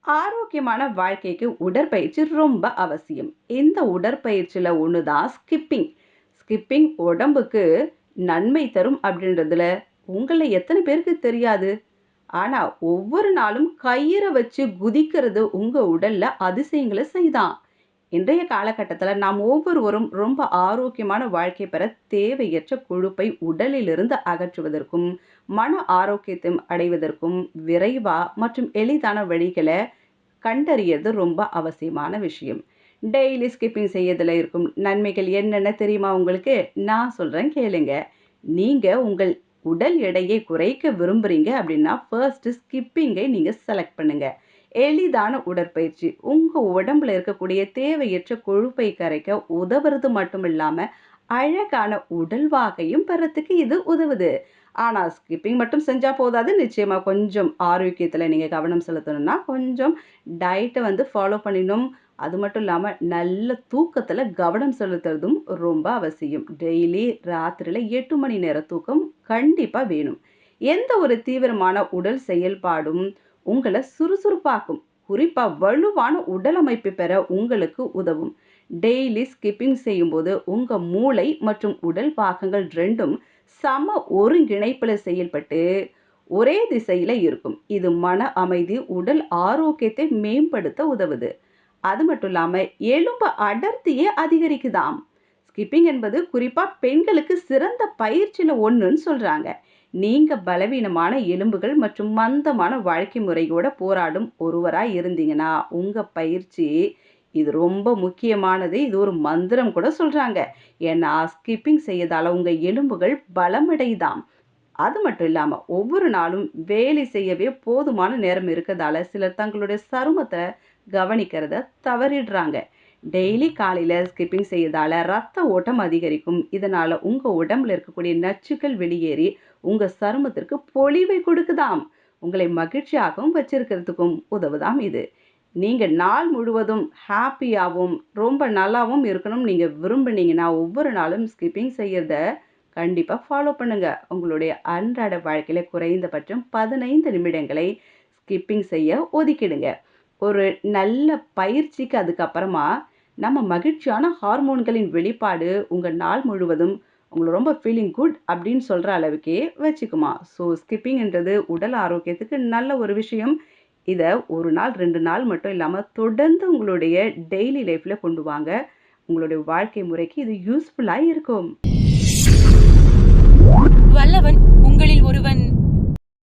ஆரோக்கியமான வாழ்க்கைக்கு உடற்பயிற்சி ரொம்ப அவசியம். இந்த உடற்பயிற்சியில ஒண்ணு தான் ஸ்கிப்பிங். ஸ்கிப்பிங் உடம்புக்கு நன்மை தரும் அப்படின்றதுல உங்கள எத்தன பேருக்கு தெரியாது? ஆனா, ஒவ்வொரு நாளும் கயிற வச்சு குதிக்கிறது உங்க உடல்ல அதிசயங்கள செய்தாம். இன்றைய காலகட்டத்தில நாம் ஒவ்வொருவரும் ரொம்ப ஆரோக்கியமான வாழ்க்கை பெற தேவையற்ற கொழுப்பை உடலிலிருந்து அகற்றுவதற்கும், மன ஆரோக்கியத்தை அடைவதற்கும் விரைவா மற்றும் எளிதான வழிகள கண்டறியறது ரொம்ப அவசியமான விஷயம். டெய்லி ஸ்கிப்பிங் செய்யறதுல இருக்கும் நன்மைகள் என்னென்ன தெரியுமா உங்களுக்கு? நான் சொல்றேன் கேளுங்க. நீங்க உங்கள் உடல் எடையை குறைக்க விரும்புறீங்க அப்படின்னா, ஃபர்ஸ்ட் ஸ்கிப்பிங்கை நீங்க செலக்ட் பண்ணுங்க. எளிதான உடற்பயிற்சி. உங்க உடம்புல இருக்கக்கூடிய தேவையற்ற கொழுப்பை கரைக்க உதவுறது மட்டும் இல்லாம, அழகான உடல்வாகையும் பெறத்துக்கு இது உதவுது. ஆனா, ஸ்கிப்பிங் மட்டும் செஞ்சா போதாது. நிச்சயமா கொஞ்சம் ஆரோக்கியத்தில நீங்க கவனம் செலுத்தணும்னா, கொஞ்சம் டயட்ட ஃபாலோ பண்ணிடணும். அது மட்டும் இல்லாம, நல்ல தூக்கத்தில கவனம் செலுத்துறதும் ரொம்ப அவசியம். டெய்லி ராத்திரியில 8 மணி நேர தூக்கம் கண்டிப்பா வேணும். எந்த ஒரு தீவிரமான உடல் செயல்பாடும் உங்கள சுறுசுறுப்பாக்கும். குறிப்பா வலுவான உடல் அமைப்பு பெற உங்களுக்கு உதவும். டெய்லி ஸ்கிப்பிங் செய்யும்போது உங்க மூளை மற்றும் உடல் பாகங்கள் 2ம் சம ஒருங்கிணைப்புல செயல்பட்டு ஒரே திசையில இருக்கும். இது மன அமைதி, உடல் ஆரோக்கியத்தை மேம்படுத்த உதவுது. அது மட்டும் இல்லாம எலும்பு அடர்த்தியே அதிகரிக்குதாம். ஸ்கிப்பிங் என்பது குறிப்பா பெண்களுக்கு சிறந்த பயிற்சியில ஒண்ணுன்னு சொல்றாங்க. நீங்க பலவீனமான எலும்புகள் மற்றும் மந்தமான வாழ்க்கை முறையோட போராடும் ஒருவரா இருந்தீங்கன்னா, உங்க பயிற்சி இது ரொம்ப முக்கியமானது. இது ஒரு மந்திரம் கூட சொல்றாங்க. ஏன்னா ஸ்கிப்பிங் செய்யறதால உங்க எலும்புகள் பலமடையுதாம். அது மட்டும் இல்லாம, ஒவ்வொரு நாளும் வேலை செய்யவே போதுமான நேரம் இருக்கதால, சிலர் தங்களுடைய சருமத்த கவனிக்கிறத தவறிடுறாங்க. டெய்லி காலையில ஸ்கிப்பிங் செய்யறதால ரத்த ஓட்டம் அதிகரிக்கும். இதனால உங்க உடம்புல இருக்கக்கூடிய நச்சுக்கள் வெளியேறி, உங்க சருமத்திற்கு பொலிவை கொடுக்குதாம். உங்களை மகிழ்ச்சியாகவும் வச்சிருக்கிறதுக்கும் உதவுதாம் இது. நீங்க நாள் முழுவதும் ஹேப்பியாவும், ரொம்ப நல்லாவும் இருக்கணும்னு நீங்க விரும்புனீங்கன்னா, ஒவ்வொரு நாளும் ஸ்கிப்பிங் செய்யறத கண்டிப்பா ஃபாலோ பண்ணுங்க. உங்களுடைய அன்றாட வாழ்க்கையில குறைந்தபட்சம் 15 நிமிடங்களை ஸ்கிப்பிங் செய்ய ஒதுக்கிடுங்க. ஒரு நல்ல பயிற்சிக்கு அதுக்கப்புறமா, நம்ம மகிழ்ச்சியான ஹார்மோன்களின் வெளிப்பாடு உங்க நாள் முழுவதும் உங்கள ரொம்ப ஃபீலிங் குட் அப்படின்னு சொல்ற அளவுக்கே வச்சுக்குமா. ஸோ ஸ்கிப்பிங்ன்றது உடல் ஆரோக்கியத்துக்கு நல்ல ஒரு விஷயம். இத 1 நாள், 2 நாள் மட்டும் இல்லாம தொடர்ந்து உங்களுடைய டெய்லி லைஃப்ல கொண்டு வாங்க. உங்களுடைய வாழ்க்கை முறைக்கு இது யூஸ்ஃபுல்லா இருக்கும். வல்லவன் உங்களில் ஒருவன்